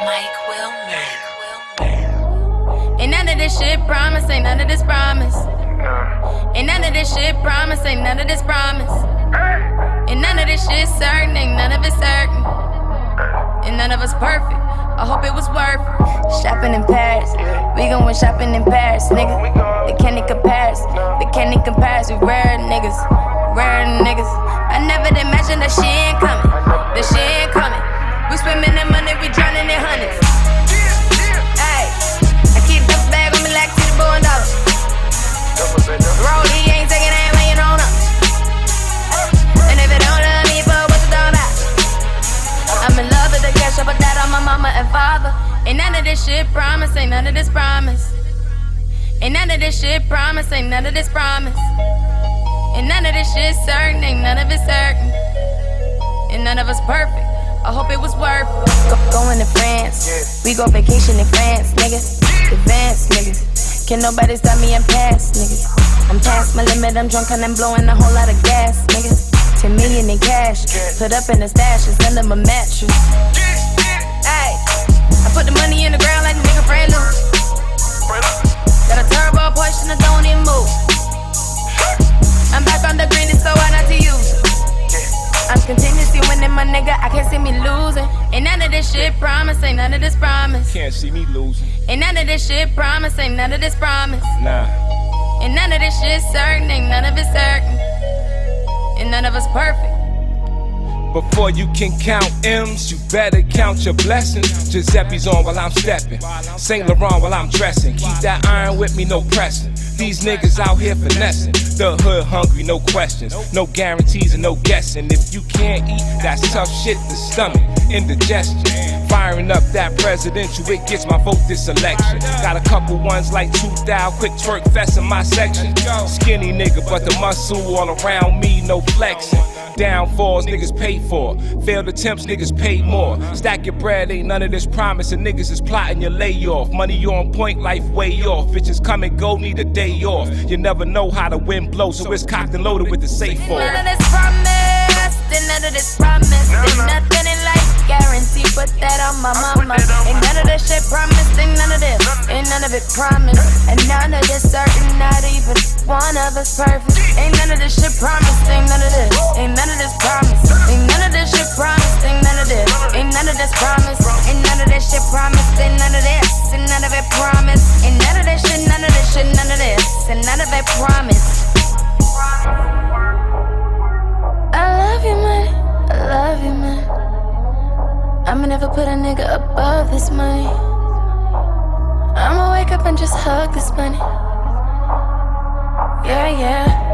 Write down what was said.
Mike Wilmer. Ain't none of this shit promise, ain't none of this promise. Ain't none of this shit promise, ain't none of this promise. Ain't none of this shit certain, ain't none of it certain. And none of us perfect, I hope it was worth it. Shopping in Paris, we going shopping in Paris, nigga. They can't compare us, they can't compare us. We rare niggas, rare niggas. I never imagined that shit ain't coming, that shit ain't coming. We swimming in money, we drowning in hundreds. Ayy, I keep the bag on me like $10 billion. Rollie ain't taking, ain't laying on us. And if it don't love me, for what's it all about? I'm in love with the cash, I put that on my mama and father. Ain't none of this shit promise, ain't none of this promise. Ain't none of this shit promise, ain't none of this promise. Ain't none of this shit certain, ain't none of it certain. And none of us perfect, I hope it was worth it. Going to France, we go vacation in France, nigga. Advance, nigga. Can nobody stop me, I'm past, nigga. I'm past my limit, I'm drunk and I'm blowing a whole lot of gas, nigga. 10 million in cash, put up in the stash and send them a mattress. Ayy, I put the money in the ground like a nigga brand new. Got a turbo Porsche and I don't even move. I'm back on the green, it's so hard not to use. I'm continuously winning, my nigga, I can't see me losing. Ain't none of this shit promise, ain't none of this promise. Can't see me losing. Ain't none of this shit promise, ain't none of this promise. Nah. Ain't none of this shit certain, ain't none of it certain. And none of us perfect. Before you can count M's, you better count your blessings. Giuseppe's on while I'm stepping, Saint Laurent while I'm dressing. Keep that iron with me, no pressing. These niggas out here finessing. The hood hungry, no questions. No guarantees and no guessing. If you can't eat, that's tough shit to stomach. Indigestion. Firing up that presidential, it gets my vote this election. Got a couple ones like 2,000, quick twerk fest in my section. Skinny nigga, but the muscle all around me, no flexing. Downfalls niggas pay for. Failed attempts niggas pay more. Stack your bread, ain't none of this promise. And niggas is plotting your layoff. Money on point, life way off. Bitches come and go, need a day off. You never know how the wind blows, so it's cocked and loaded with the safe for. None of this promise, then none of this promise. There's nothing in life guarantee, put that on my mama. Ain't none of this shit promised, ain't none of this. Ain't none of it promised, and none of this certain, not even one of us perfect. Ain't none of this shit promised, ain't none of this. Ain't none of this promised, ain't none of this shit promised, ain't none of this. Ain't none of this promised, ain't none of this shit promised, ain't none of this. And none of it promised, ain't none of this shit, none of this shit, none of this. And none of it promised. I love you, man, I love you, man. I'ma never put a nigga above this money. I'ma wake up and just hug this money. Yeah, yeah.